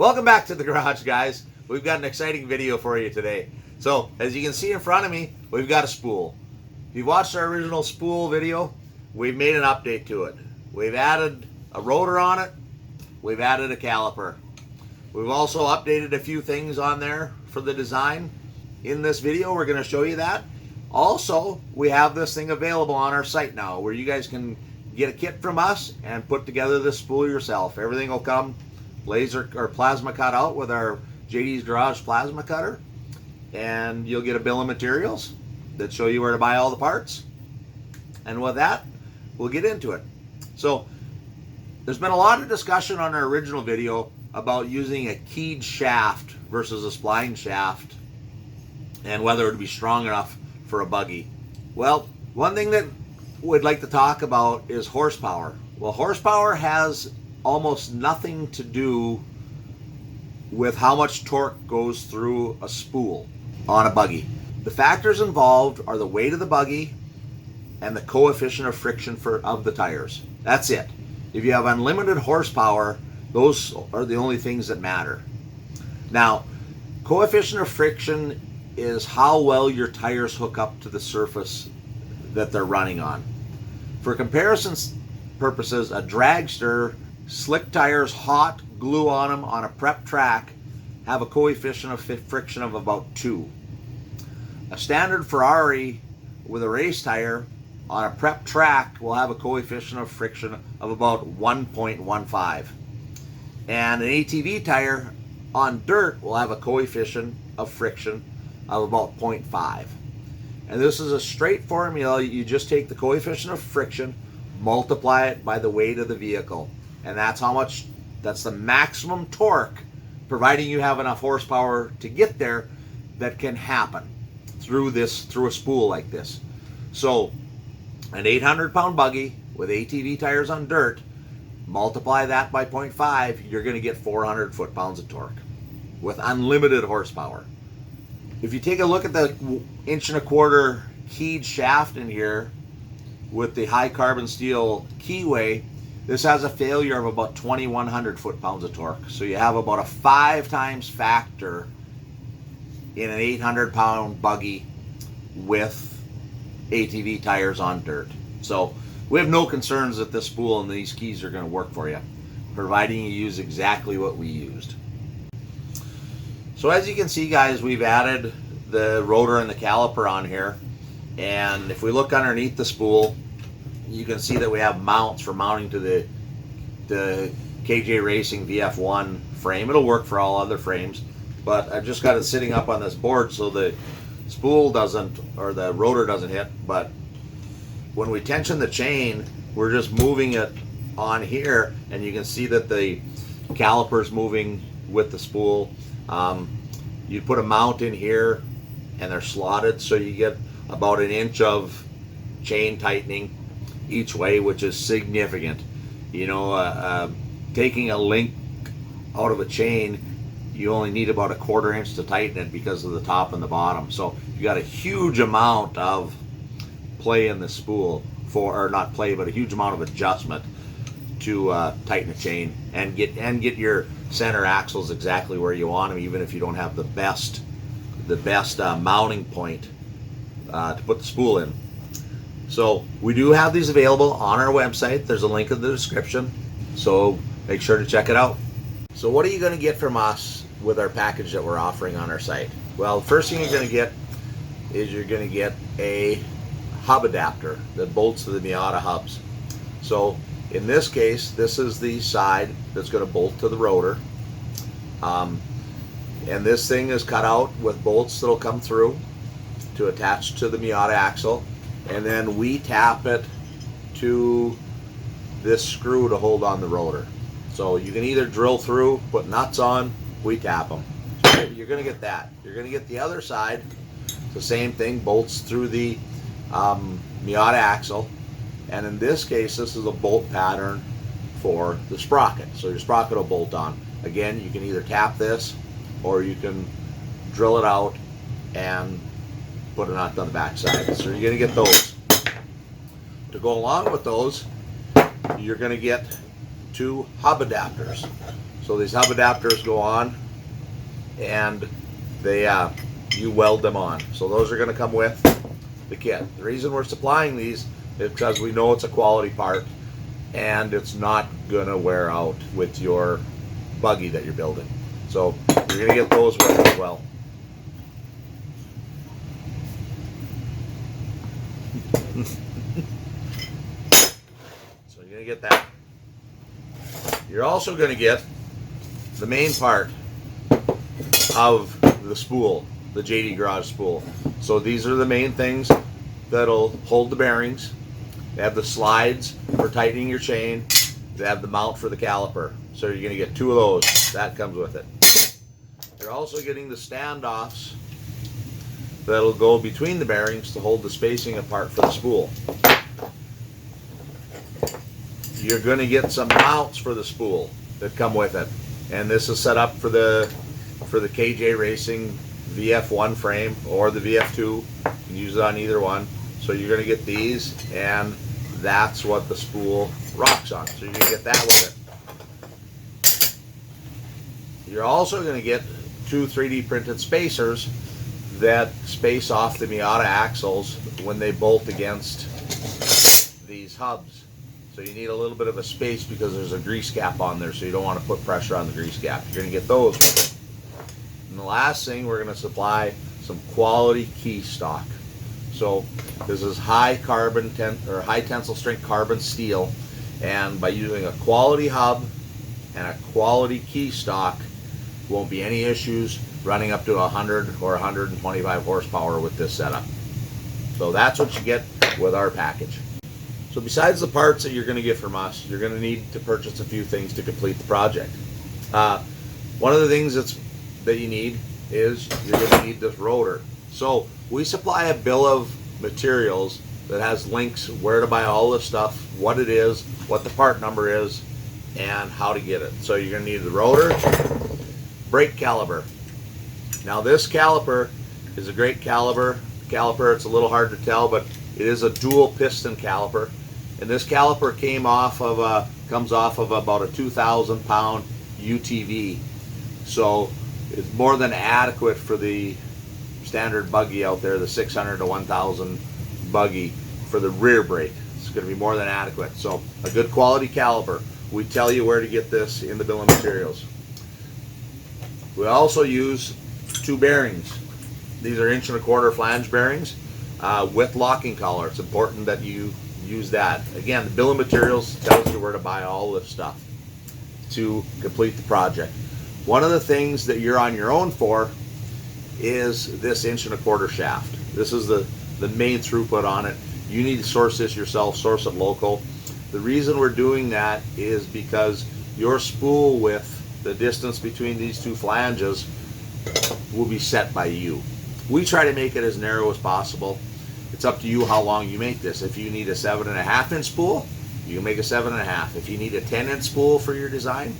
Welcome back to the garage, guys. We've got an exciting video for you today. So, as you can see in front of me, we've got a spool. If you've watched our original spool video, we've made an update to it. We've added a rotor on it. We've added a caliper. We've also updated a few things on there for the design. In this video, we're going to show you that. Also, we have this thing available on our site now where you guys can get a kit from us and put together this spool yourself. Everything will come laser or plasma cut out with our JD's Garage plasma cutter, and you'll get a bill of materials that show you where to buy all the parts. And with that, we'll get into it. So there's been a lot of discussion on our original video about using a keyed shaft versus a spline shaft and whether it would be strong enough for a buggy. Well, one thing that we'd like to talk about is horsepower. Well, horsepower has almost nothing to do with how much torque goes through a spool on a buggy. The factors involved are the weight of the buggy and the coefficient of friction of the tires. That's it. If you have unlimited horsepower, those are the only things that matter. Now, coefficient of friction is how well your tires hook up to the surface that they're running on. For comparison purposes, a dragster, slick tires, hot, glue on them on a prep track, have a coefficient of friction of about 2. A standard Ferrari with a race tire on a prep track will have a coefficient of friction of about 1.15. And an ATV tire on dirt will have a coefficient of friction of about 0.5. And this is a straight formula. You just take the coefficient of friction, multiply it by the weight of the vehicle, and that's the maximum torque, providing you have enough horsepower to get there, that can happen through a spool like this. So an 800-pound buggy with ATV tires on dirt, multiply that by 0.5, you're going to get 400 foot-pounds of torque with unlimited horsepower. If you take a look at the 1.25" keyed shaft in here with the high carbon steel keyway, this has a failure of about 2,100 foot-pounds of torque. So you have about a 5 times factor in an 800-pound buggy with ATV tires on dirt. So we have no concerns that this spool and these keys are going to work for you, providing you use exactly what we used. So as you can see, guys, we've added the rotor and the caliper on here, and if we look underneath the spool, you can see that we have mounts for mounting to the KJ Raycing VF1 frame. It'll work for all other frames, but I've just got it sitting up on this board so the spool doesn't, or the rotor doesn't hit. But when we tension the chain, we're just moving it on here, and you can see that the caliper's moving with the spool. You put a mount in here and they're slotted, so you get about 1 inch of chain tightening each way, which is significant. You know, taking a link out of a chain, you only need about 1/4 inch to tighten it because of the top and the bottom. So you got a huge amount of play in the spool or not play, but a huge amount of adjustment to tighten a chain and get your center axles exactly where you want them, even if you don't have the best mounting point to put the spool in. So we do have these available on our website. There's a link in the description, so make sure to check it out. So what are you going to get from us with our package that we're offering on our site? Well, the first thing you're going to get is you're going to get a hub adapter that bolts to the Miata hubs. So in this case, this is the side that's going to bolt to the rotor. And this thing is cut out with bolts that'll come through to attach to the Miata axle. And then we tap it to this screw to hold on the rotor. So you can either drill through, put nuts on, we tap them. So you're going to get that. You're going to get the other side. The same thing, bolts through the Miata axle. And in this case, this is a bolt pattern for the sprocket. So your sprocket will bolt on. Again, you can either tap this or you can drill it out and put a nut on the back side. So you're going to get those. To go along with those, you're going to get 2 hub adapters. So these hub adapters go on, and they you weld them on. So those are going to come with the kit. The reason we're supplying these is because we know it's a quality part, and it's not going to wear out with your buggy that you're building. So you're going to get those with as well. So you're going to get that. You're also going to get the main part of the spool, the JD Garage spool. So these are the main things that'll hold the bearings. They have the slides for tightening your chain. They have the mount for the caliper. So you're going to get two of those. That comes with it. You're also getting the standoffs that'll go between the bearings to hold the spacing apart for the spool. You're going to get some mounts for the spool that come with it. And this is set up for the KJ Raycing VF1 frame or the VF2. You can use it on either one. So you're going to get these, and that's what the spool rocks on. So you're going to get that with it. You're also going to get two 3D printed spacers that space off the Miata axles when they bolt against these hubs. So you need a little bit of a space because there's a grease cap on there, so you don't want to put pressure on the grease cap. You're going to get those with it. And the last thing, we're going to supply some quality key stock. So this is high tensile strength carbon steel, and by using a quality hub and a quality key stock, won't be any issues running up to 100 or 125 horsepower with this setup. So that's what you get with our package. So besides the parts that you're going to get from us, you're going to need to purchase a few things to complete the project. One of the things that you need is you're going to need this rotor. So we supply a bill of materials that has links where to buy all this stuff, what it is, what the part number is, and how to get it. So you're going to need the rotor, brake caliper. Now this caliper is a great caliper. It's a little hard to tell, but it is a dual piston caliper. And this caliper comes off of about a 2,000 pound UTV. So it's more than adequate for the standard buggy out there, the 600 to 1,000 buggy for the rear brake. It's going to be more than adequate. So a good quality caliper. We tell you where to get this in the bill of materials. We also use two bearings. These are 1¼ inch flange bearings with locking collar. It's important that you use that. Again, the bill of materials tells you where to buy all this stuff to complete the project. One of the things that you're on your own for is this 1¼ inch shaft. This is the main throughput on it. You need to source this yourself, source it local. The reason we're doing that is because your spool width, the distance between these two flanges, will be set by you. We try to make it as narrow as possible. It's up to you how long you make this. If you need a 7½ inch spool, you can make a 7½. If you need a 10 inch spool for your design,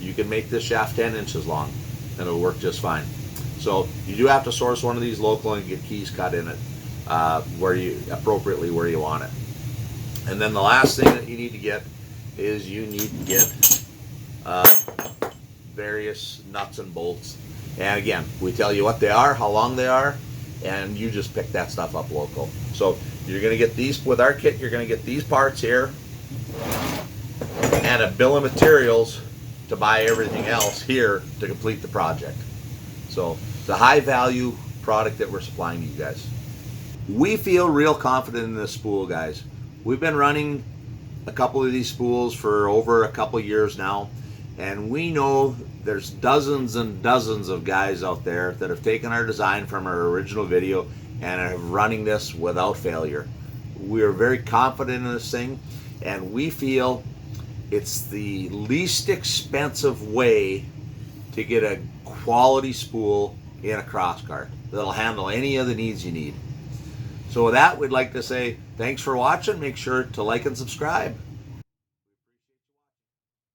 you can make this shaft 10 inches long, and it'll work just fine. So you do have to source one of these local and get keys cut in it appropriately where you want it. And then the last thing that you need to get is you need to get various nuts and bolts. And again, we tell you what they are, how long they are, and you just pick that stuff up local. So you're going to get these with our kit. You're going to get these parts here and a bill of materials to buy everything else here to complete the project. So it's a high value product that we're supplying to you guys. We feel real confident in this spool, guys. We've been running a couple of these spools for over a couple years now, and we know there's dozens and dozens of guys out there that have taken our design from our original video and are running this without failure. We are very confident in this thing, and we feel it's the least expensive way to get a quality spool in a Crosskart that'll handle any of the needs you need. So with that, we'd like to say thanks for watching. Make sure to like and subscribe.